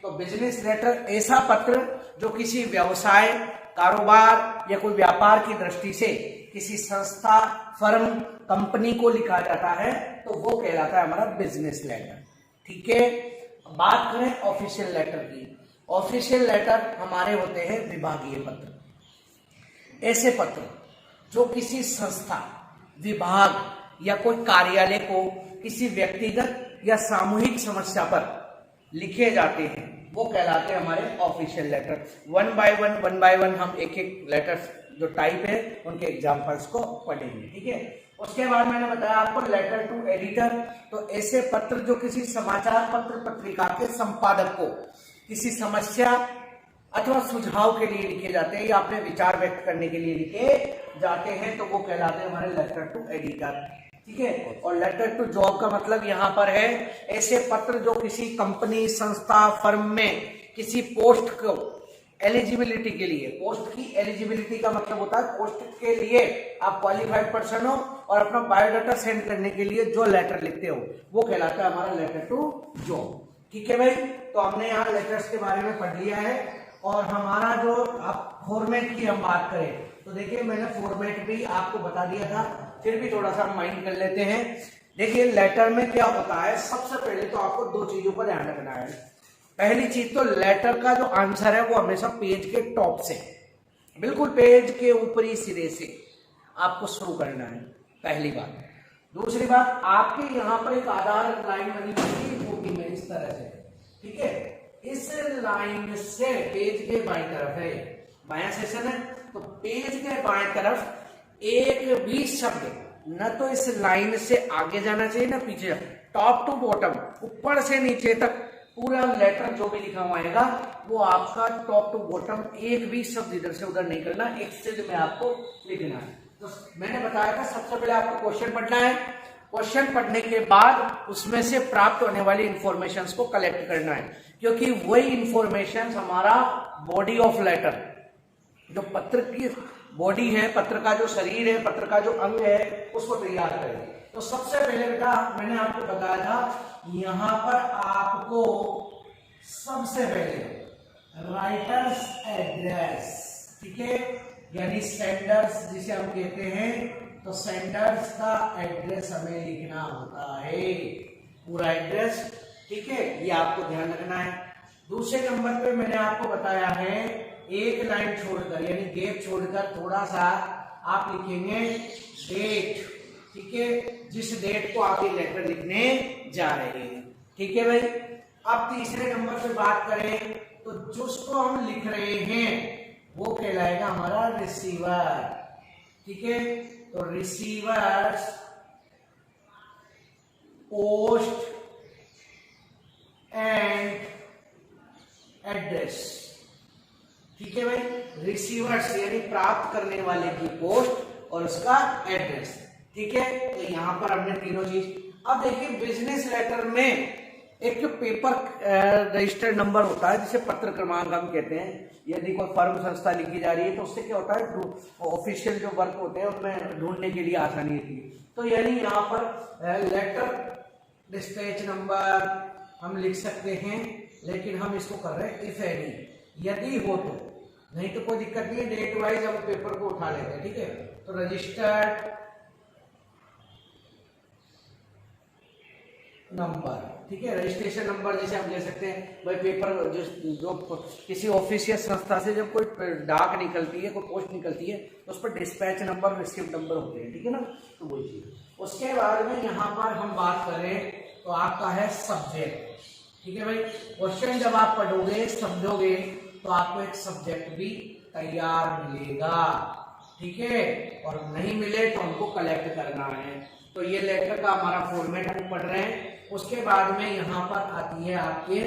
तो business letter ऐसा पत्र जो किसी व्यवसाय, कारोबार या कोई व्यापार की दृष्टि से किसी संस्था, फर्म, कंपनी को लिखा जाता है तो वो कहलाता है हमारा बिजनेस लेटर। ठीक है, बात करें ऑफिशियल लेटर की। ऑफिशियल लेटर हमारे होते हैं विभागीय पत्र। ऐसे पत्र जो किसी संस्था, विभाग या कोई कार्यालय को किसी व्यक्तिगत या सामूहिक समस्या पर लिखे जाते हैं वो कहलाते हैं हमारे official letter. One by one हम एक एक लेटर जो टाइप है उनके एग्जांपल्स को पढ़ेंगे। ठीक है, उसके बाद मैंने बताया आपको लेटर टू एडिटर। तो ऐसे पत्र जो किसी समाचार पत्र पत्रिका के संपादक को किसी समस्या अथवा सुझाव के लिए लिखे जाते हैं या अपने विचार व्यक्त करने के लिए लिखे जाते हैं तो वो कहलाते हैं हमारे लेटर टू एडिटर। ठीक है, और लेटर टू जॉब का मतलब यहाँ पर है ऐसे पत्र जो किसी कंपनी, संस्था, फर्म में किसी पोस्ट को एलिजिबिलिटी के लिए, पोस्ट की एलिजिबिलिटी का मतलब होता है पोस्ट के लिए आप क्वालिफाइड पर्सन हो और अपना बायोडाटा सेंड करने के लिए जो लेटर लिखते हो वो कहलाता है हमारा लेटर टू जॉब। ठीक है भाई, तो हमने यहाँ लेटर्स के बारे में पढ़ लिया है। और हमारा जो आप फॉर्मेट की हम बात करें तो देखिए मैंने फॉर्मेट भी आपको बता दिया था, फिर भी थोड़ा सा माइंड कर लेते हैं। देखिए लेटर में क्या होता है, सबसे पहले तो आपको दो चीजों पर ध्यान रखना है। पहली चीज तो लेटर का जो आंसर है वो हमेशा पेज के टॉप से, बिल्कुल पेज के ऊपरी सिरे से आपको शुरू करना है, पहली बात। दूसरी बात, आपके यहाँ पर एक आधार लाइन बनी हुई है इस तरह से। ठीक है, इस लाइन से पेज के बाईं तरफ है, बायां सेशन है तो पेज के बाएं तरफ एक भी शब्द न तो इस लाइन से आगे जाना चाहिए ना पीछे, टॉप टू बॉटम, ऊपर से नीचे तक पूरा लेटर जो भी लिखा हुआ आएगा वो आपका टॉप टू बॉटम, एक भी शब्द इधर से उधर नहीं करना, एक्सेल में आपको लिखना है। तो मैंने बताया था सबसे पहले आपको क्वेश्चन पढ़ना है, क्वेश्चन पढ़ने के बाद उसमें से प्राप्त होने वाली इंफॉर्मेशंस को कलेक्ट करना है, क्योंकि वही इंफॉर्मेशन हमारा बॉडी ऑफ लेटर, जो पत्र की बॉडी है, पत्र का जो शरीर है, पत्र का जो अंग है उसको तैयार करें। तो सबसे पहले बेटा मैंने आपको बताया था यहां पर आपको सबसे पहले राइटर्स एड्रेस, ठीक है, यानी सेंडर्स जिसे हम कहते हैं, तो सेंडर्स का एड्रेस हमें लिखना होता है, पूरा एड्रेस। ठीक है, ये आपको ध्यान रखना है। दूसरे नंबर पे मैंने आपको बताया है एक लाइन छोड़कर यानी गैप छोड़कर थोड़ा सा आप लिखेंगे डेट। ठीक है, जिस डेट को आप ये लेटर लिखने जा रहे हैं। ठीक है भाई, अब तीसरे नंबर पे बात करें तो जिसको हम लिख रहे हैं वो कहलाएगा हमारा रिसीवर। ठीक है, तो रिसीवर्स पोस्ट एंड एड्रेस। ठीक है भाई, रिसीवर्स यानी प्राप्त करने वाले की पोस्ट और उसका एड्रेस। ठीक है, तो यहां पर हमने तीनों चीज। अब देखिए बिजनेस लेटर में एक पेपर रजिस्टर्ड नंबर होता है जिसे पत्र क्रमांक हम कहते हैं। यदि कोई फर्म, संस्था लिखी जा रही है तो उससे क्या होता है ऑफिशियल जो वर्क होते हैं उनमें ढूंढने के लिए आसानी होती है। तो यानी यहाँ पर लेटर डिस्पैच नंबर हम लिख सकते हैं, लेकिन हम इसको कर रहे हैं इफ एनी, यदि हो तो, नहीं तो कोई दिक्कत नहीं है, डेट वाइज हम पेपर को उठा लेते हैं। ठीक है, तो रजिस्टर्ड नंबर, ठीक है, रजिस्ट्रेशन नंबर जैसे हम ले सकते हैं भाई। पेपर जो किसी ऑफिस या संस्था से जब कोई डाक निकलती है, कोई पोस्ट निकलती है तो उस पर डिस्पैच नंबर, रिसीव नंबर होते हैं। ठीक है ना, तो वही चीज। उसके बाद में यहाँ पर हम बात करें तो आपका है सब्जेक्ट। ठीक है भाई, क्वेश्चन जब आप पढ़ोगे समझोगे तो आपको एक सब्जेक्ट भी तैयार मिलेगा। ठीक है, और नहीं मिले तो हमको कलेक्ट करना है। तो ये लेटर का हमारा फॉर्मेट हम पढ़ रहे हैं। उसके बाद में यहाँ पर आती है आपके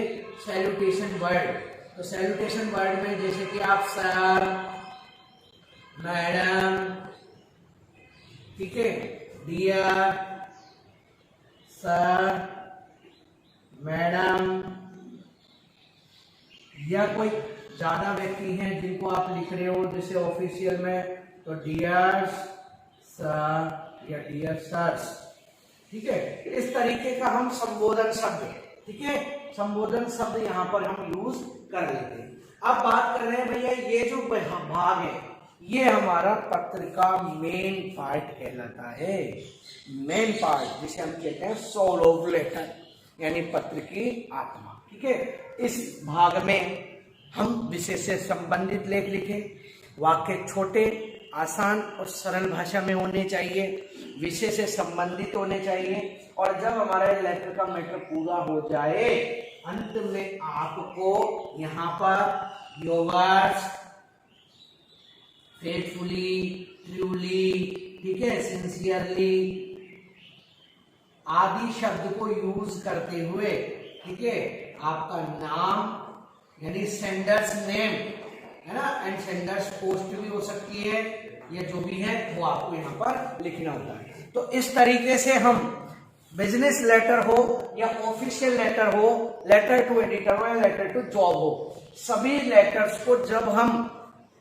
सैल्यूटेशन वर्ड। तो सैल्यूटेशन वर्ड में जैसे कि आप सर, मैडम, ठीक है, डियर सर, मैडम, या कोई ज्यादा व्यक्ति हैं जिनको आप लिख रहे हो जैसे ऑफिशियल में, तो डियर्स सर या डियर सर्स। ठीक है, इस तरीके का हम संबोधन शब्द, ठीक है, संबोधन शब्द यहाँ पर हम यूज कर लेते हैं। अब बात कर रहे हैं भैया, ये जो भाग है ये हमारा पत्र का मेन पार्ट कहलाता है। मेन पार्ट जिसे हम कहते हैं सोल ऑफ लेटर, यानी पत्र की आत्मा। ठीक है, इस भाग में हम विषय से संबंधित लेख लिखे, वाक्य छोटे, आसान और सरल भाषा में होने चाहिए, विषय से संबंधित होने चाहिए, और जब हमारा लेटर का मैटर पूरा हो जाए अंत में आपको यहाँ पर योवर्स, फेथफुली, ट्रूली, ठीक है, सिंसियरली आदि शब्द को यूज करते हुए, ठीक है, आपका नाम यानी सेंडर्स नेम है ना, एंड सेंडर्स पोस्ट भी हो सकती है, या जो भी है वो आपको यहाँ पर लिखना होता है। तो इस तरीके से हम बिजनेस लेटर हो या ऑफिशियल लेटर हो, लेटर टू एडिटर हो या लेटर टू जॉब हो, सभी लेटर्स को जब हम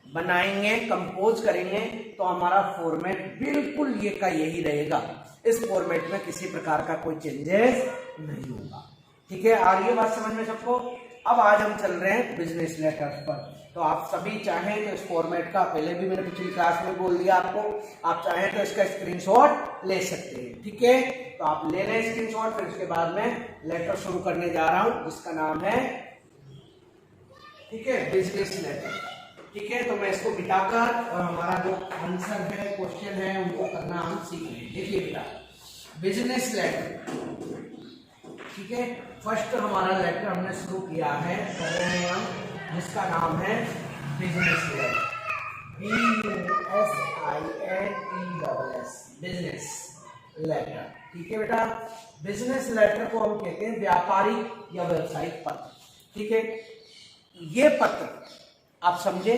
बनाएंगे, कंपोज करेंगे, तो हमारा फॉर्मेट बिल्कुल ये का यही रहेगा। इस फॉर्मेट में किसी प्रकार का कोई चेंजेस नहीं होगा। ठीक है, आ रही है बात समझ में सबको? अब आज हम चल रहे हैं बिजनेस लेटर्स पर। तो आप सभी चाहें तो इस फॉर्मेट का, पहले भी मैंने पिछली क्लास में बोल दिया आपको, आप चाहें तो इसका स्क्रीनशॉट ले सकते हैं। ठीक है, तो आप ले लें स्क्रीनशॉट, फिर उसके बाद में लेटर शुरू करने जा रहा हूं जिसका नाम है, ठीक है, बिजनेस लेटर। ठीक है, तो मैं इसको बिठाकर और हमारा जो आंसर है, क्वेश्चन है, उनको करना हम सीख लें। देखिए बेटा, बिजनेस लेटर, ठीक है, फर्स्ट हमारा लेटर हमने शुरू किया है, कर रहे हैं हम, जिसका नाम है business letter, BUSINESS, business letter. ठीक है बेटा, बिजनेस लेटर को हम कहते हैं व्यापारिक या व्यवसायिक पत्र। ठीक है, ये पत्र आप समझे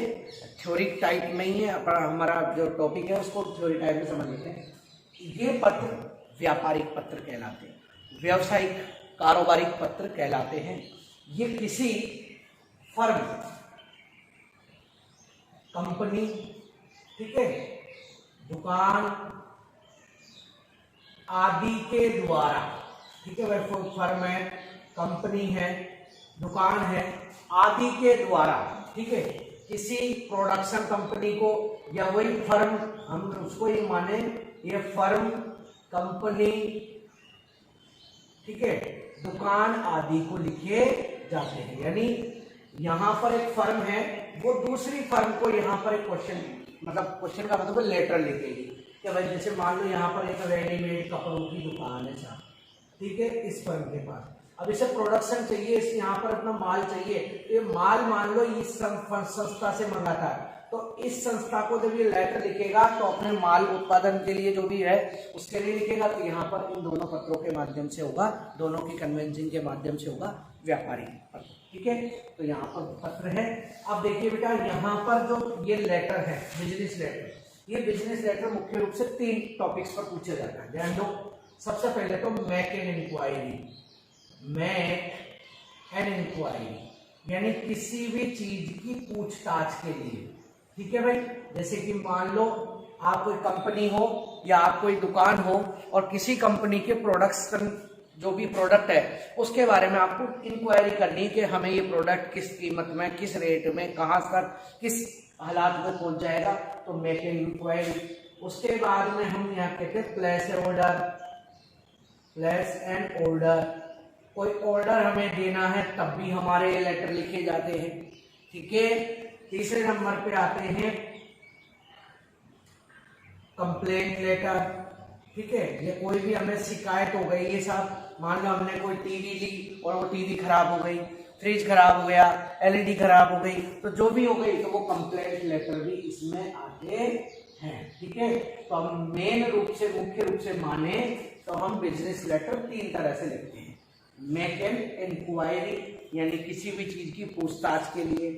थ्योरी टाइप में ही है, पर हमारा जो टॉपिक है उसको थ्योरी टाइप में समझ लेते हैं। ये पत्र व्यापारिक पत्र कहलाते हैं, व्यवसायिक कारोबारिक पत्र कहलाते हैं। ये किसी फर्म, कंपनी, ठीक है, दुकान आदि के द्वारा, ठीक है, वह फर्म है, कंपनी है, दुकान है, आदि के द्वारा, ठीक है, किसी प्रोडक्शन कंपनी को या वही फर्म, हम उसको ये माने, ये फर्म, कंपनी, ठीक है, दुकान आदि को लिखे जाते हैं। यानी यहाँ पर एक फर्म है, वो दूसरी फर्म को यहाँ पर एक क्वेश्चन, मतलब क्वेश्चन का मतलब लेटर लिखेगी कि भाई जैसे मान लो यहाँ पर एक रेडीमेड कपड़ों की दुकान है साहब, ठीक है, इस फर्म के पास, अब इसे प्रोडक्शन चाहिए, इसे यहाँ पर अपना माल चाहिए, तो ये माल मान लो इस संस्था से मंगाता है, तो इस संस्था को जब ये लेटर लिखेगा तो अपने माल उत्पादन के लिए जो भी है उसके लिए लिखेगा, तो यहाँ पर इन दोनों पत्रों के माध्यम से होगा, दोनों की कन्वेंसिंग के माध्यम से होगा व्यापारी पत्र। ठीक है, तो यहाँ पर पत्र है। अब देखिए बेटा, यहाँ पर जो ये लेटर है बिजनेस लेटर, ये बिजनेस लेटर मुख्य रूप से 3 टॉपिक्स पर पूछा जाता है, ध्यान दो। सबसे पहले तो make an enquiry, make an enquiry यानी किसी भी चीज की पूछताछ के लिए। ठीक है भाई, जैसे कि मान लो आप कोई कंपनी हो या आप कोई दुकान हो और किसी कंपनी के प्रोडक्शन, जो भी प्रोडक्ट है उसके बारे में आपको इंक्वायरी करनी कि हमें ये प्रोडक्ट किस कीमत में, किस रेट में, कहाँ तक, किस हालात में पहुंच जाएगा, तो मेक एन इंक्वायरी। उसके बाद में हम यहाँ कहते हैं place order, place N order, कोई ऑर्डर हमें देना है तब भी हमारे लेटर लिखे जाते हैं। ठीक है, तीसरे नंबर पे आते हैं कंप्लेंट लेटर। ठीक है, ये कोई भी हमें शिकायत हो गई, ये सब मान लो हमने कोई टीवी ली और वो टीवी खराब हो गई, फ्रिज खराब हो गया, एलईडी खराब हो गई, तो जो भी हो गई तो वो कंप्लेंट लेटर भी इसमें आते हैं। ठीक है, तो हम मेन रूप से, मुख्य रूप से माने तो हम बिजनेस लेटर 3 तरह से लिखते हैं। मेक एन इंक्वायरी यानी किसी भी चीज की पूछताछ के लिए,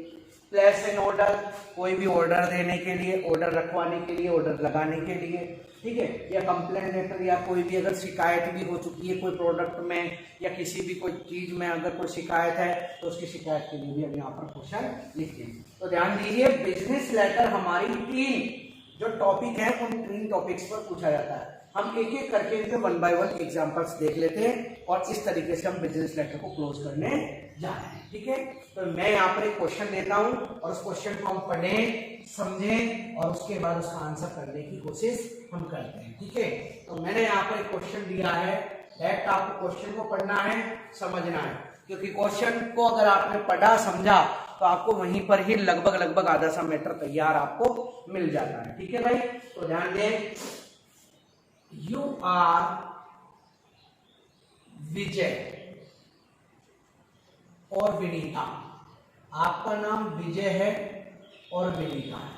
प्लेस एन ऑर्डर कोई भी ऑर्डर देने के लिए, ऑर्डर रखवाने के लिए, ऑर्डर लगाने के लिए, ठीक है, या कंप्लेंट लेटर, या कोई भी अगर शिकायत भी हो चुकी है कोई प्रोडक्ट में या किसी भी कोई चीज में अगर कोई शिकायत है तो उसकी शिकायत के लिए भी हम यहाँ पर क्वेश्चन लिखते हैं। तो ध्यान दीजिए, बिजनेस लेटर हमारी 3 जो टॉपिक है उन 3 टॉपिक्स पर पूछा जाता है। हम एक एक करके इनके 1 बाय 1 एग्जांपल्स देख लेते हैं और इस तरीके से हम बिजनेस लेटर को क्लोज करने जा रहे हैं। ठीक है, तो मैं यहाँ पर एक क्वेश्चन देता हूँ और उस क्वेश्चन को हम पढ़ें, समझें और उसके बाद उसका आंसर करने की कोशिश हम करते हैं। ठीक है, तो मैंने यहाँ पर एक क्वेश्चन दिया है, डायरेक्ट आपको क्वेश्चन को पढ़ना है, समझना है, क्योंकि क्वेश्चन को अगर आपने पढ़ा समझा तो आपको वहीं पर ही लगभग आधा सा मैटर तैयार आपको मिल जाता है। ठीक है भाई, तो ध्यान दें, यू आर विजय और विनीता, आपका नाम विजय है और विनीता है।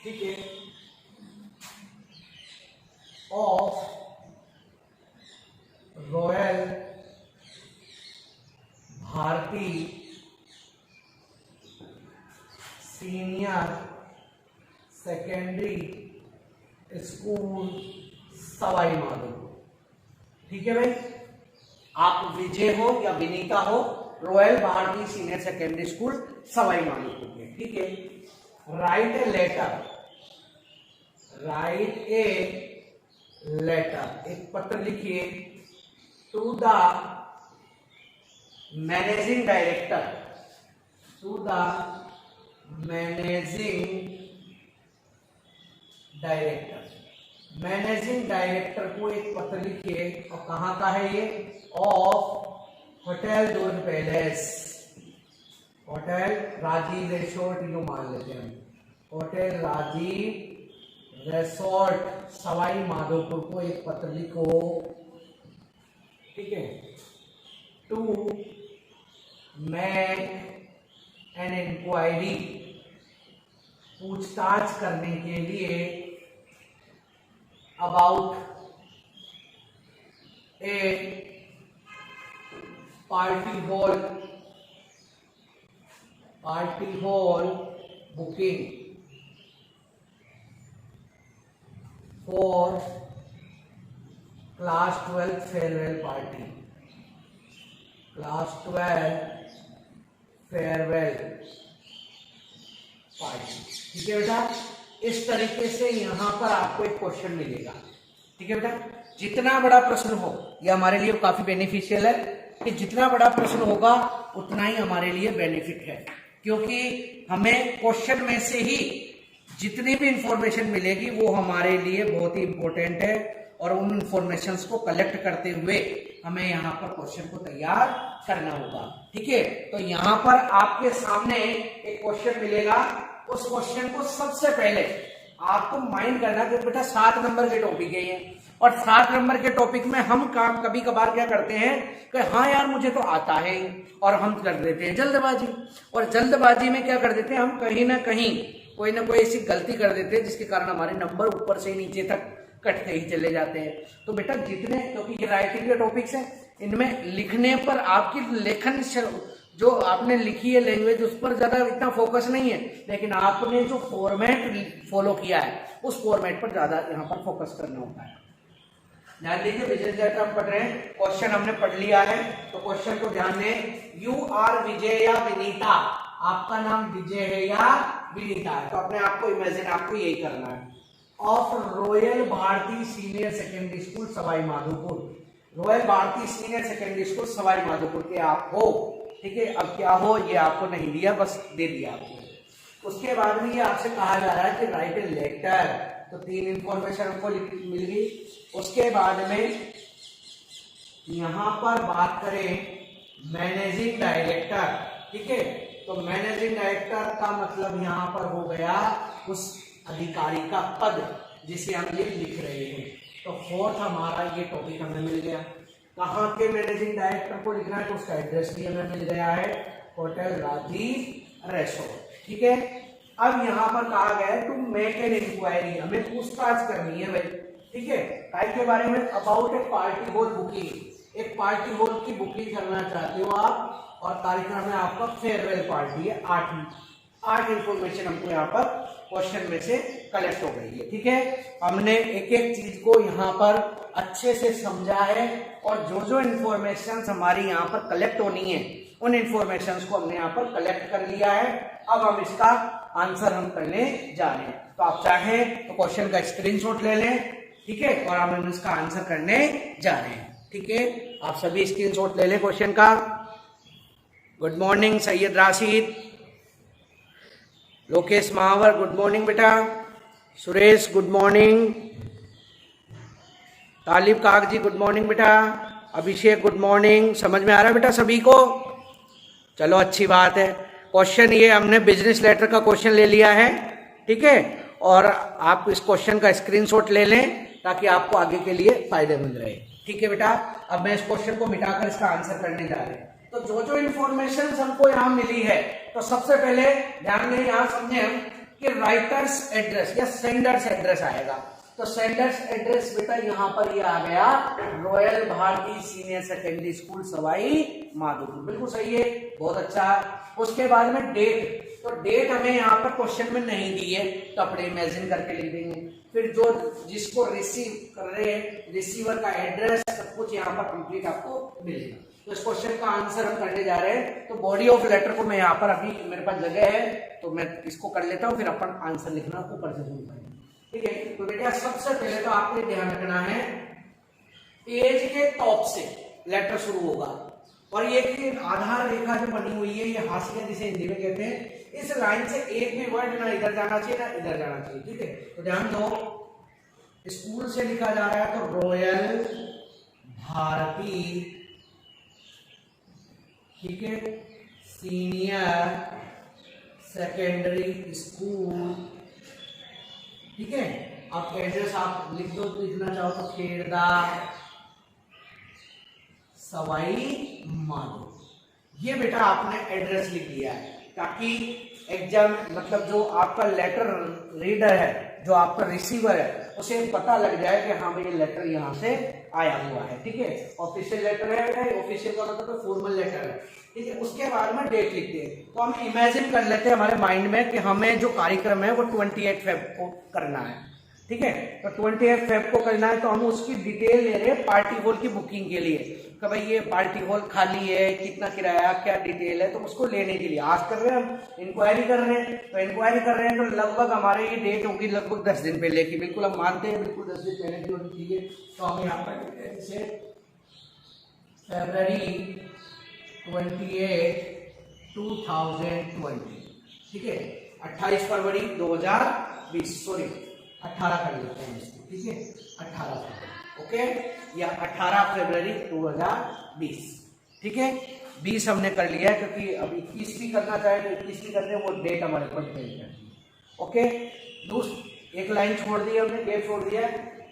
ठीक है, of Royal Bharati Senior Secondary School Sawai Madhopur. ठीक है भाई, आप विजय हो या विनीता हो, Royal Bharati Senior Secondary School Sawai Madhopur के। ठीक है, write a letter, write a letter, एक पत्र लिखिए to the managing director, to the managing director, managing director को एक पत्र लिखिए, और कहाँ का है ये, of Hotel Durg Palace, Hotel Rajeev Resort, यू मान लेते हैं, होटल राजीव रिसोर्ट सवाई माधोपुर को एक पत्र लिखो। ठीक है, टू मेक एन इंक्वायरी, पूछताछ करने के लिए, about A party hall booking for class 12 farewell party, class 12 farewell party. ठीक है बेटा, इस तरीके से यहां पर आपको एक क्वेश्चन मिलेगा। ठीक है बेटा, जितना बड़ा प्रश्न हो, यह हमारे लिए काफी बेनिफिशियल है कि जितना बड़ा प्रश्न होगा उतना ही हमारे लिए बेनिफिट है, क्योंकि हमें क्वेश्चन में से ही जितनी भी इंफॉर्मेशन मिलेगी वो हमारे लिए बहुत ही इंपॉर्टेंट है, और उन इंफॉर्मेशंस को कलेक्ट करते हुए हमें यहाँ पर क्वेश्चन को तैयार करना होगा। ठीक है, तो यहाँ पर आपके सामने एक क्वेश्चन मिलेगा, उस क्वेश्चन को सबसे पहले आपको माइंड करना कि बेटा 7 नंबर के टॉपिक है ये, और 7 नंबर के टॉपिक में हम काम कभी कभार क्या करते हैं कि हाँ यार मुझे तो आता है, और हम कर देते हैं जल्दबाजी, और जल्दबाजी में क्या कर देते हैं हम, कहीं ना कहीं कोई ना कोई ऐसी गलती कर देते हैं जिसके कारण हमारे नंबर ऊपर से नीचे तक कटते ही चले जाते हैं। तो बेटा जितने, क्योंकि ये राइटिंग के टॉपिक्स हैं, इनमें लिखने पर आपकी लेखन जो आपने लिखी है लैंग्वेज उस पर ज्यादा इतना फोकस नहीं है, लेकिन आपने जो फॉर्मेट फॉलो किया है उस फॉर्मेट पर ज्यादा यहाँ पर फोकस करना होता है। ध्यान दीजिए, बिजनेस लेटर हम पढ़ रहे हैं, क्वेश्चन हमने पढ़ लिया है, तो क्वेश्चन को ध्यान दें, यू आर विजय या विनीता, आपका नाम विजय है या विनीता है, तो अपने आप को इमेजिन, आपको यही करना है, of Royal Bharati Senior Secondary School Sawai Madhopur, Royal Bharati Senior Secondary School Sawai Madhopur के आप हो। ठीक है, अब क्या हो ये आपको नहीं दिया, बस दे दिया आपको। उसके बाद में ये आपसे कहा जा रहा है कि राइट ए लेटर, तो 3 इंफॉर्मेशन हमको मिल गई। उसके बाद में यहां पर बात करें मैनेजिंग डायरेक्टर। ठीक है, तो मैनेजिंग डायरेक्टर का मतलब यहां पर हो गया उस अधिकारी का पद जिसे हम ये लिख रहे हैं। तो 4th हमारा ये टॉपिक हमें मिल गया। कहाँ के मैनेजिंग डायरेक्टर को लिखना है, तो उसका एड्रेस भी हमें मिल गया है, होटल राजीव रिसोर्ट। ठीक है, अब यहाँ पर कहा गया है टू मेक एन इंक्वायरी, हमें पूछताछ करनी है भाई। ठीक है, काय के बारे में, about A party hall booking, एक पार्टी हॉल की बुकिंग करना चाहते हो आप, और कार्यक्रम में आपका फेयरवेल पार्टी है। 8 इंफॉर्मेशन हमको यहाँ पर क्वेश्चन में से कलेक्ट हो गई है। ठीक है, हमने एक एक चीज को यहाँ पर अच्छे से समझा है, और जो जो इंफॉर्मेशन हमारी यहाँ पर कलेक्ट होनी है उन इंफॉर्मेशन को हमने यहाँ पर कलेक्ट कर लिया है। अब हम इसका आंसर हम करने जा रहे हैं। तो आप चाहें तो क्वेश्चन का स्क्रीनशॉट ले लें, ठीक है, और हम इसका आंसर करने जा रहे हैं। ठीक है, आप सभी स्क्रीनशॉट ले लें क्वेश्चन का। गुड मॉर्निंग सैयद राशिद, लोकेश महावर गुड मॉर्निंग बेटा, सुरेश गुड मॉर्निंग, तालिब कागजी गुड मॉर्निंग बेटा, अभिषेक गुड मॉर्निंग। समझ में आ रहा है बेटा सभी को? चलो अच्छी बात है। क्वेश्चन ये हमने बिजनेस लेटर का क्वेश्चन ले लिया है, ठीक है, और आप इस क्वेश्चन का स्क्रीनशॉट ले लें ताकि आपको आगे के लिए फायदे मिल रहे। ठीक है बेटा, अब मैं इस क्वेश्चन को मिटाकर इसका आंसर करने जा रहे हैं। तो जो जो इन्फॉर्मेशन हमको यहाँ मिली है, तो सबसे पहले ध्यान दें, यहाँ समझे हम कि राइटर्स एड्रेस या सेंडर्स एड्रेस आएगा। तो सेंडर्स एड्रेस बेटा यहाँ पर ये आ गया, रॉयल भारतीय senior Secondary School Sawai Madhopur. बिल्कुल सही है, बहुत अच्छा। उसके बाद में डेट, तो डेट हमें यहाँ पर क्वेश्चन में नहीं दी है, तो अपने इमेजिन करके लिख देंगे। फिर जो जिसको रिसीव कर रहे हैं, रिसीवर का एड्रेस, सब कुछ यहाँ पर कंप्लीट आपको मिलेगा। तो इस क्वेश्चन का आंसर हम करने जा रहे हैं। तो बॉडी ऑफ लेटर को मैं यहाँ पर, अभी मेरे पास जगह है तो मैं इसको कर लेता हूँ, फिर अपन आंसर लिखना ऊपर से शुरू करेंगे। ठीक है, तो बेटा सबसे पहले तो आपको ध्यान रखना है, पेज के टॉप से लेटर शुरू होगा, और ये आधार रेखा जो बनी हुई है, ये हाशिया जिसे हिंदी में कहते हैं, इस लाइन से एक भी वर्ड ना इधर जाना चाहिए ना इधर जाना चाहिए। ठीक है, तो ध्यान दो, स्कूल से लिखा जा रहा है तो रॉयल भारती, ठीक है, सीनियर सेकेंडरी स्कूल। ठीक है, आप एड्रेस आप लिख दो, लिखना चाहो तो खेड़दा सवाई माधोपुर। ये बेटा आपने एड्रेस लिख दिया है, ताकि एग्जाम मतलब जो आपका लेटर रीडर है, जो आपका रिसीवर है, उसे पता लग जाए कि हाँ भाई ये लेटर यहाँ से आया हुआ है। ठीक है, ऑफिशियल लेटर है, ऑफिशियल का मतलब फॉर्मल लेटर है। ठीक है, उसके बाद में डेट लिखते हैं। तो हम इमेजिन कर लेते हैं हमारे माइंड में कि हमें जो कार्यक्रम है वो 28 फेब को करना है। ठीक है, तो 28 फेब को करना है, तो हम उसकी डिटेल ले रहे हैं पार्टी हॉल की बुकिंग के लिए, कि भाई ये पार्टी हॉल खाली है, कितना किराया, क्या डिटेल है, तो उसको लेने के लिए आज कर रहे हैं हम, इंक्वायरी कर रहे हैं। तो इंक्वायरी कर रहे हैं तो लगभग हमारे ये डेट होगी लगभग 10 दिन पहले की, बिल्कुल हम मानते हैं बिल्कुल 10 दिन पहले की होनी चाहिए। तो हम यहाँ पर जैसे फरवरी 28, 2020, ठीक है, 28 फरवरी 2020, सॉरी 18 कर लेते हैं इसको। ठीक है, 18 फरवरी, ओके, या 18 फरवरी 2020। ठीक है, 20 हमने कर लिया है, क्योंकि अब 21 भी करना चाहे तो 21 भी करते हैं, वो डेट हमारे ऊपर डिपेंड करती है। ओके, एक लाइन छोड़ दी हमने, डेट छोड़ दिया।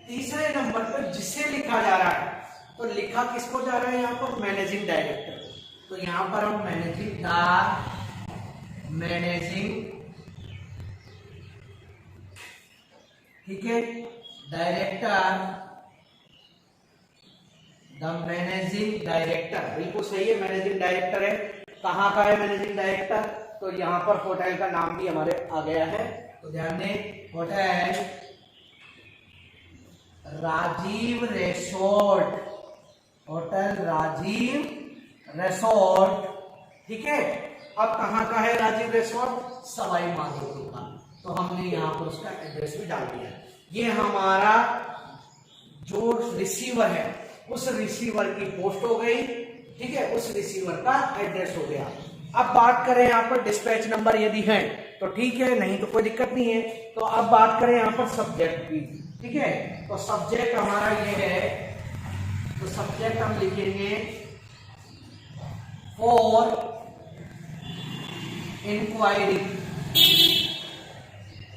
तीसरे नंबर पर जिसे लिखा जा रहा है, तो लिखा किसको जा रहा है यहाँ पर? Managing director. तो यहां पर हम मैनेजिंग, ठीक है, डायरेक्टर, द मैनेजिंग डायरेक्टर, बिल्कुल सही है, मैनेजिंग डायरेक्टर है। कहां का है मैनेजिंग डायरेक्टर? तो यहां पर होटल का नाम भी हमारे आ गया है, तो ध्यान दें, Hotel Rajeev Resort, Hotel Rajeev Resort. ठीक है, अब कहां का है राजीव रिसोर्ट? सवाई माधोपुर का। तो हमने यहां पर उसका एड्रेस भी डाल दिया। ये हमारा जो रिसीवर है, उस रिसीवर की पोस्ट हो गई। ठीक है, उस रिसीवर का एड्रेस हो गया। अब बात करें यहाँ पर डिस्पैच नंबर यदि है तो ठीक है, नहीं तो कोई दिक्कत नहीं है। तो अब बात करें यहाँ पर सब्जेक्ट की। ठीक है, तो सब्जेक्ट हमारा ये है, तो सब्जेक्ट हम लिखेंगे for enquiry,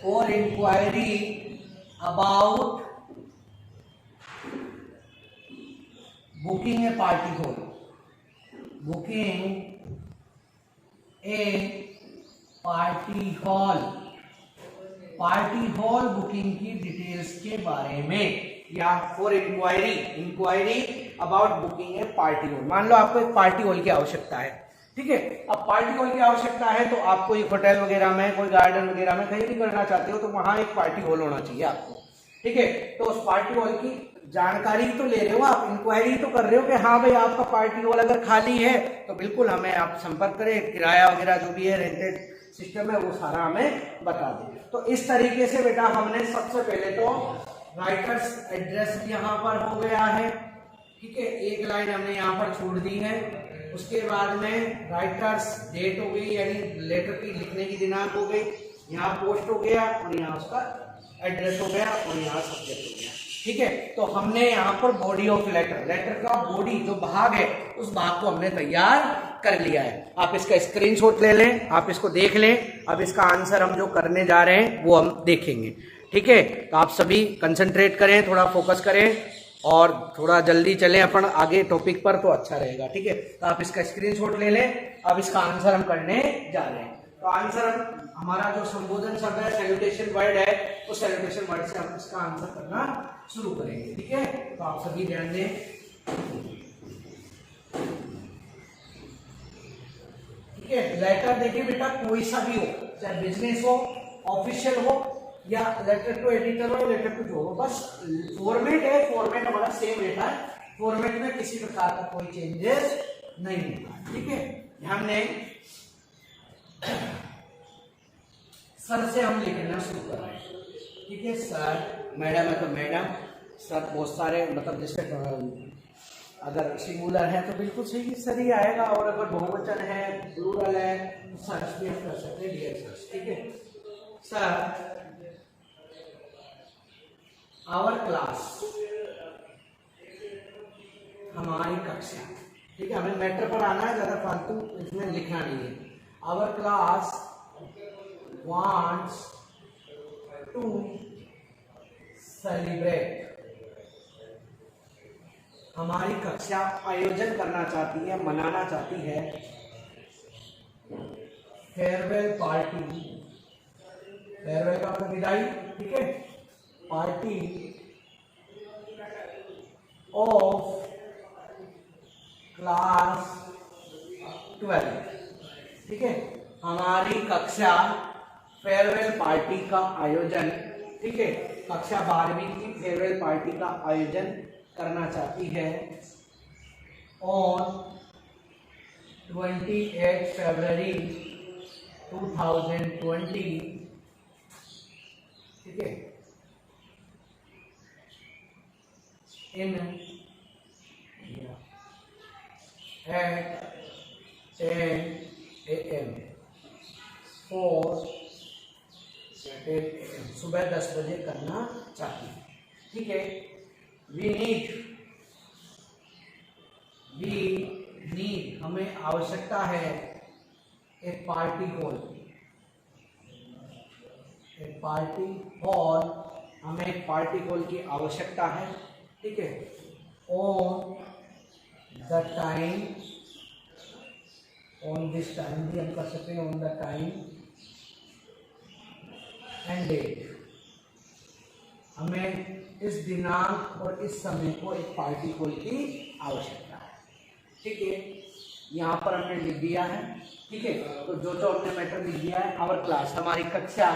for enquiry about booking a party hall, booking a party hall, party hall booking की डिटेल्स के बारे में, या for enquiry, enquiry about booking a party hall. मान लो आपको एक पार्टी हॉल की आवश्यकता है। ठीक है, अब पार्टी हॉल की आवश्यकता है तो आपको एक होटल वगैरह में, कोई गार्डन वगैरह में कहीं भी करना चाहते हो तो वहां एक पार्टी हॉल होना चाहिए आपको। ठीक है, तो उस पार्टी हॉल की जानकारी तो ले रहे हो आप, इंक्वायरी तो कर रहे हो कि हाँ भाई आपका पार्टी हॉल अगर खाली है तो बिल्कुल हमें आप संपर्क करें, किराया वगैरह जो भी है रेंटेड सिस्टम है वो सारा हमें बता दें। तो इस तरीके से बेटा हमने सबसे पहले तो राइटर्स एड्रेस यहाँ पर हो गया है, ठीक है, एक लाइन हमने यहाँ पर छोड़ दी है। उसके बाद में राइटर्स डेट हो गई, यानी लेटर की लिखने की दिनांक हो गई, यहाँ पोस्ट हो गया और यहाँ उसका एड्रेस हो गया और यहाँ सब्जेक्ट हो गया, ठीक है। तो हमने यहाँ पर बॉडी ऑफ लेटर, लेटर का बॉडी जो भाग है उस भाग को हमने तैयार कर लिया है। आप इसका स्क्रीनशॉट ले लें, आप इसको देख लें। अब इसका आंसर हम जो करने जा रहे हैं वो हम देखेंगे, ठीक है। तो आप सभी कंसंट्रेट करें, थोड़ा फोकस करें और थोड़ा जल्दी चलें अपन आगे टॉपिक पर, तो अच्छा रहेगा, ठीक है। तो आप इसका स्क्रीनशॉट ले लें। अब इसका आंसर हम करने जा रहे हैं। तो आंसर हमारा जो संबोधन शब्द है, सैल्यूटेशन वर्ड है, उस सैल्यूटेशन वर्ड से हम इसका आंसर करना शुरू करेंगे, ठीक है। तो आप सभी ध्यान दें, ठीक है। लेटर देखिए बेटा, कोई सा भी हो, चाहे बिजनेस हो, ऑफिशियल हो, या लेटर टू एडिटर हो, लेटर टू जो हो, बस फॉर्मेट है, फॉर्मेट हमारा सेम रहता है, फॉर्मेट में किसी प्रकार का कोई चेंजेस नहीं होता, ठीक है। हमने सर से हम लिखना शुरू कर रहे हैं, ठीक है। सर, मैडम है तो मैडम, सर बहुत सारे, मतलब जिसपे अगर सिंगुलर है तो बिल्कुल सही सर ही आएगा, और अगर बहुवचन है, प्लूरल है, तो सर भी हम कर सकते हैं, डियर सर, ठीक है। सर, आवर क्लास, हमारी कक्षा, ठीक है। हमें मैटर पर आना है, ज्यादा फालतू इसमें लिखना नहीं है। Our class wants to celebrate, हमारी कक्षा आयोजन करना चाहती है, मनाना चाहती है, फेयरवेल पार्टी, फेयरवेल का मतलब विदाई, ठीक है, पार्टी ऑफ क्लास 12, ठीक है। हमारी कक्षा फेयरवेल पार्टी का आयोजन, ठीक है, कक्षा 12वीं की फेयरवेल पार्टी का आयोजन करना चाहती है ऑन 28 फरवरी 2020, ठीक है, इन at 10 AM for 10 AM, सुबह 10 बजे करना चाहती है, ठीक है। वी नीड, हमें आवश्यकता है, एक पार्टी हॉल, एक पार्टी हॉल, हमें एक पार्टी हॉल की आवश्यकता है, ठीक है। On the time, on this time भी हम कर सकते हैं, on the time and date, हमें इस दिनांक और इस समय को एक पार्टी हॉल की आवश्यकता है, ठीक है। यहाँ पर हमने लिख दिया है, ठीक है। तो जो हमने मैटर लिख दिया है, आवर क्लास, हमारी कक्षा,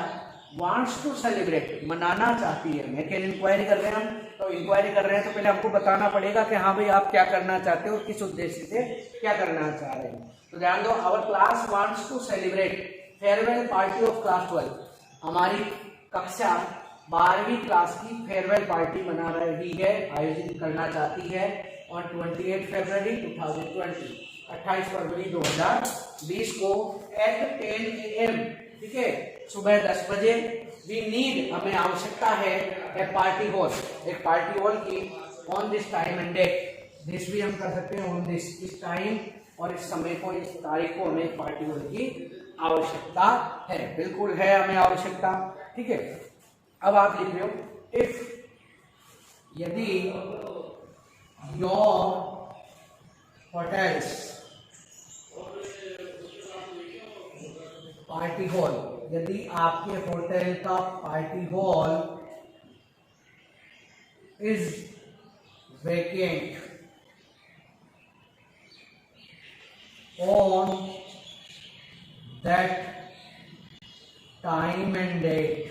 वांट्स टू सेलिब्रेट, मनाना चाहती है। मैं क्या इंक्वायरी कर रहे हैं हम, तो इंक्वायरी कर रहे हैं तो पहले हमको बताना पड़ेगा कि हाँ भाई आप क्या करना चाहते हो, किस उद्देश्य से क्या करना चाह रहे हैं। तो ध्यान दो, our class wants to celebrate farewell party of class 12, हमारी कक्षा 12वीं क्लास की फेयरवेल पार्टी मना रही है, आयोजित करना चाहती है और 28 फरवरी 2020, 28 फरवरी 2020 को एट 10 AM, ठीक है, सुबह 10 बजे। वी नीड, हमें आवश्यकता है, ए पार्टी हॉल, एक पार्टी हॉल की, on this time and date, this भी हम कर सकते हैं, ऑन दिस, इस टाइम और इस समय को, इस तारीख को हमें पार्टी हॉल की आवश्यकता है, बिल्कुल है हमें आवश्यकता, ठीक है। अब आप लिख रहे हो, इफ, यदि योर होटल्स पार्टी हॉल, यदि आपके होटल का party hall is vacant on that time and date,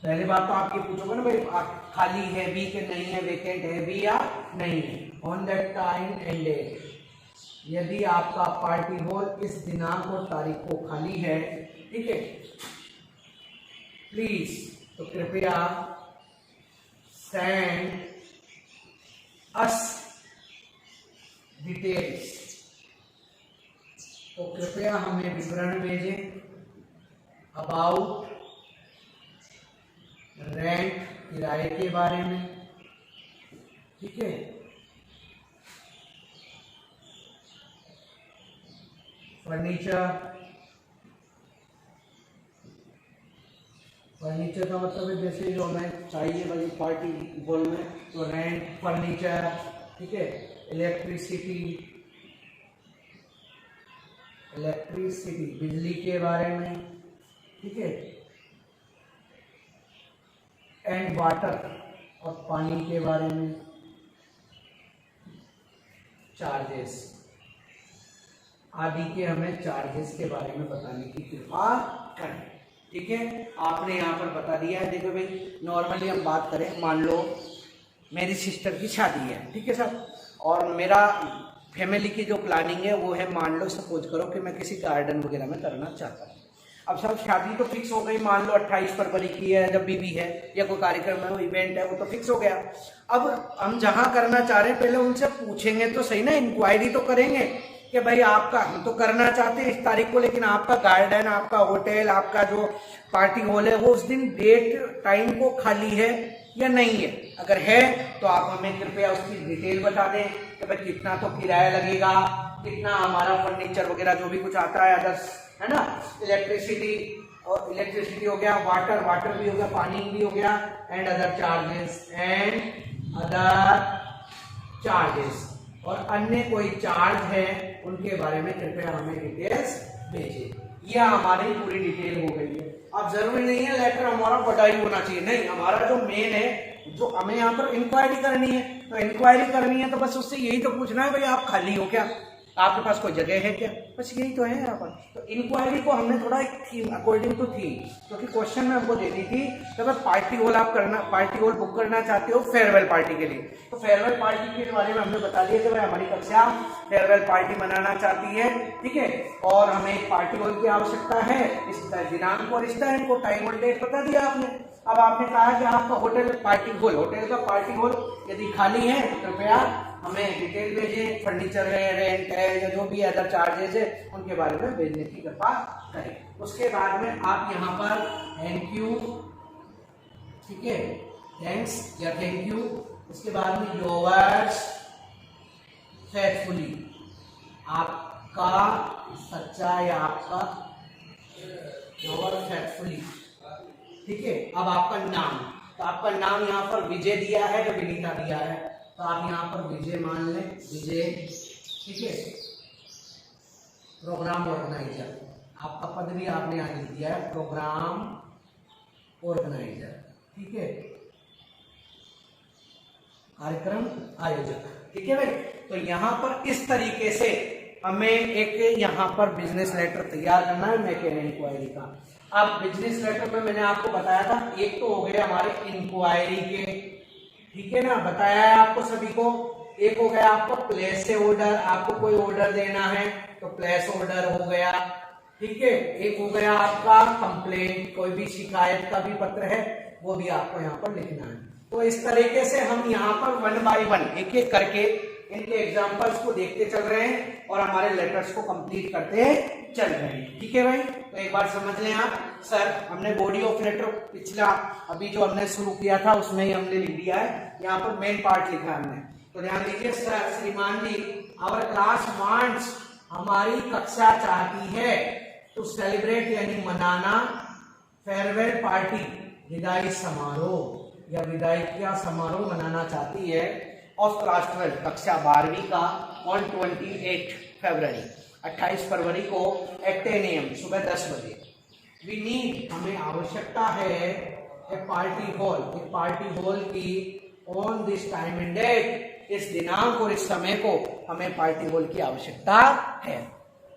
पहली बात तो आप ये पूछोगे ना भाई आप खाली है भी कि नहीं है, वेकेंट है भी या नहीं है। On that time and date, यदि आपका पार्टी हॉल इस दिनांक और तारीख को खाली है, ठीक है, प्लीज, तो कृपया सेंड अस डिटेल्स, तो कृपया हमें विवरण भेजें अबाउट रेंट, किराए के बारे में। ठीक है, फर्नीचर का मतलब है जैसे जो हमें चाहिए भाई पार्टी हॉल में, तो रेंट, फर्नीचर। ठीक है, इलेक्ट्रिसिटी बिजली के बारे में। ठीक है, एंड वाटर और पानी के बारे में। चार्जेस आदि के हमें चार्जेस के बारे में बताने की कृपा करें। ठीक है, आपने यहाँ पर बता दिया है। देखो भाई, नॉर्मली हम बात करें, मान लो मेरी सिस्टर की शादी है, ठीक है सर, और मेरा फैमिली की जो प्लानिंग है वो है, मान लो सपोज करो कि मैं किसी गार्डन वगैरह में करना चाहता हूँ। अब सब शादी तो फिक्स हो गई, मान लो 28 फरवरी की है, जब भी है, या कोई कार्यक्रम है, वो इवेंट है, वो तो फिक्स हो गया। अब हम जहाँ करना चाह रहे हैं पहले उनसे पूछेंगे तो सही ना, इंक्वायरी तो करेंगे कि भाई आपका, हम तो करना चाहते हैं इस तारीख को, लेकिन आपका गार्डन, आपका होटल, आपका जो पार्टी हॉल है वो उस दिन डेट टाइम को खाली है या नहीं है। अगर है तो आप हमें कृपया उसकी डिटेल बता दें कि भाई कितना तो किराया लगेगा, कितना हमारा फर्नीचर वगैरह जो भी कुछ आता है अदर्स, है ना, इलेक्ट्रिसिटी हो गया, वाटर भी हो गया, पानी भी हो गया, एंड अदर चार्जेस और अन्य कोई चार्ज है उनके बारे में कृपया हमें डिटेल्स भेजिए। यह हमारी पूरी डिटेल हो गई है। अब जरूरी नहीं है लेटर हमारा बड़ा ही होना चाहिए, नहीं, हमारा जो मेन है, जो हमें यहाँ पर इंक्वायरी करनी है, तो इंक्वायरी करनी है तो बस उससे यही तो पूछना है भाई आप खाली हो क्या, आपके पास कोई जगह है क्या, बस यही तो है यहाँ पर। तो इंक्वायरी को हमने थोड़ा एक थीम, अकॉर्डिंग टू थीम, क्योंकि क्वेश्चन में हमको देनी थी कि अगर पार्टी हॉल बुक करना चाहते हो फेयरवेल पार्टी के लिए, तो फेयरवेल पार्टी के बारे में हमने बता दिया कि भाई हमारी कक्षा फेयरवेल पार्टी मनाना चाहती है। ठीक है, और हमें एक पार्टी हॉल की आवश्यकता है, इस दिनांक और इस टाइम को, टाइम और डेट बता दिया आपने। अब आपने कहा कि आपका होटल का पार्टी हॉल यदि खाली है तो कृपया हमें डिटेल भेजें, फर्नीचर है, रेंट है, या जो भी अदर चार्जेस है उनके बारे में भेजने की कृपा करें। उसके बाद में आप यहाँ पर थैंक यू, ठीक है, थैंक्स या थैंक यू, उसके बाद में योर्स फेथफुली, आपका सच्चा या आपका योर्स फेथफुली। ठीक है, अब आपका नाम, तो आपका नाम यहाँ पर विजय दिया है या विनीता दिया है, तो आप यहाँ पर विजय मान लें, विजय। ठीक है, प्रोग्राम ऑर्गेनाइजर, आपका पद भी आपने यहाँ लिख दिया है, प्रोग्राम ऑर्गेनाइजर। ठीक है, कार्यक्रम आयोजक। ठीक है भाई, तो यहाँ पर इस तरीके से हमें एक यहाँ पर बिजनेस लेटर तैयार करना है मैकेनिकल इंक्वायरी का। अब बिजनेस लेटर में मैंने आपको बताया था, एक तो हो गया हमारे इंक्वायरी के, ठीक है ना, बताया है आपको सभी को। एक हो गया आपका प्लेस से ऑर्डर, आपको कोई ऑर्डर देना है तो प्लेस ऑर्डर हो गया। ठीक है, एक हो गया आपका कंप्लेंट, कोई भी शिकायत का भी पत्र है वो भी आपको यहाँ पर लिखना है। तो इस तरीके से हम यहाँ पर 1 बाय 1 एक एक करके इनके एग्जांपल्स को देखते चल रहे हैं और हमारे लेटर्स को कंप्लीट करते चल रहे हैं। ठीक है भाई, तो एक बार समझ लें आप, सर हमने बॉडी ऑफ लेटर पिछला अभी जो हमने शुरू किया था उसमें ही हमने लिख दिया है, यहाँ पर मेन पार्ट लिखा है हमने, तो ध्यान दीजिए। सर श्रीमान जी, आवर क्लास वांट्स, हमारी कक्षा चाहती है टू सेलिब्रेट यानी मनाना, फेयरवेल पार्टी, विदाई समारोह या विदाई का समारोह मनाना चाहती है ऑफ क्लास 12 कक्षा 12वीं का ऑन 28 फरवरी 28 फरवरी को एट 10 AM सुबह 10 बजे। वी नीड, हमें आवश्यकता है ए पार्टी हॉल की on this time and date, इस दिनांक और इस समय को हमें पार्टी हॉल की आवश्यकता है।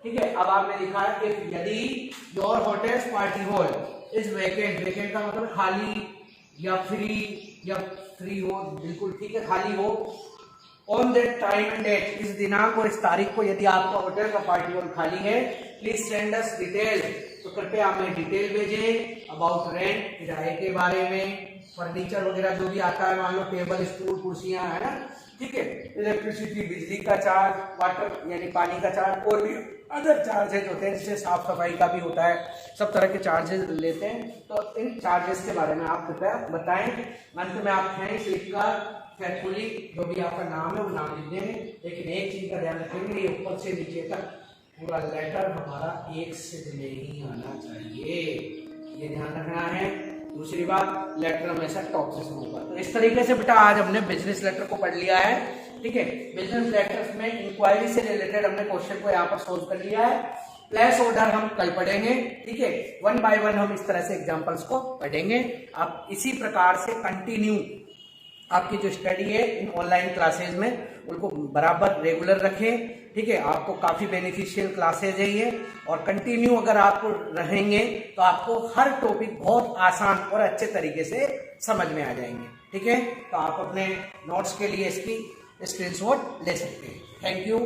ठीक है, अब आपने लिखा है कि यदि your hotels party hall is vacant का मतलब खाली या फ्री हो, बिल्कुल ठीक है, खाली हो, on that time and date, इस दिनांक और इस तारीख को यदि आपका होटल का पार्टी हॉल खाली है, प्लीज सेंड अस डिटेल, तो कृपया हमें डिटेल भेजें अबाउट रेंट, किराए के बारे में, फर्नीचर वगैरह जो भी आता है, मान लो टेबल स्टूल कुर्सियां है ना, ठीक है, इलेक्ट्रिसिटी बिजली का चार्ज, वाटर यानी पानी का चार्ज, और भी अदर चार्जेज होते हैं, जैसे साफ सफाई का भी होता है, सब तरह के चार्जेस लेते हैं। तो इन चार्जेस के बारे में आप कृपया बताएं। अंत में आप थैंक्स लिखकर फेथफुली जो भी आपका नाम है वो नाम लिख देंगे, लेकिन एक चीज का ध्यान रखेंगे, ये ऊपर से नीचे तक पूरा लेटर हमारा एक से नहीं आना चाहिए, ये ध्यान रखना है। दूसरी बात, लेटर हमेशा टॉप से शुरू होगा। तो इस तरीके से बेटा आज हमने बिजनेस लेटर को पढ़ लिया है, ठीक है। बिजनेस लेटर्स में इंक्वायरी से रिलेटेड हमने क्वेश्चन को यहाँ पर सोल्व कर लिया है। प्लेस ऑर्डर हम कल पढ़ेंगे, ठीक है, 1 बाय 1 हम इस तरह से एग्जांपल्स को पढ़ेंगे। आप इसी प्रकार से कंटिन्यू आपकी जो स्टडी है इन ऑनलाइन क्लासेज में उनको बराबर रेगुलर रखें, ठीक है। आपको काफी बेनिफिशियल क्लासेज है ये, और कंटिन्यू अगर आप रहेंगे तो आपको हर टॉपिक बहुत आसान और अच्छे तरीके से समझ में आ जाएंगे, ठीक है। तो आप अपने नोट्स के लिए इसकी स्क्रीनशॉट ले सकते हैं। Thank you.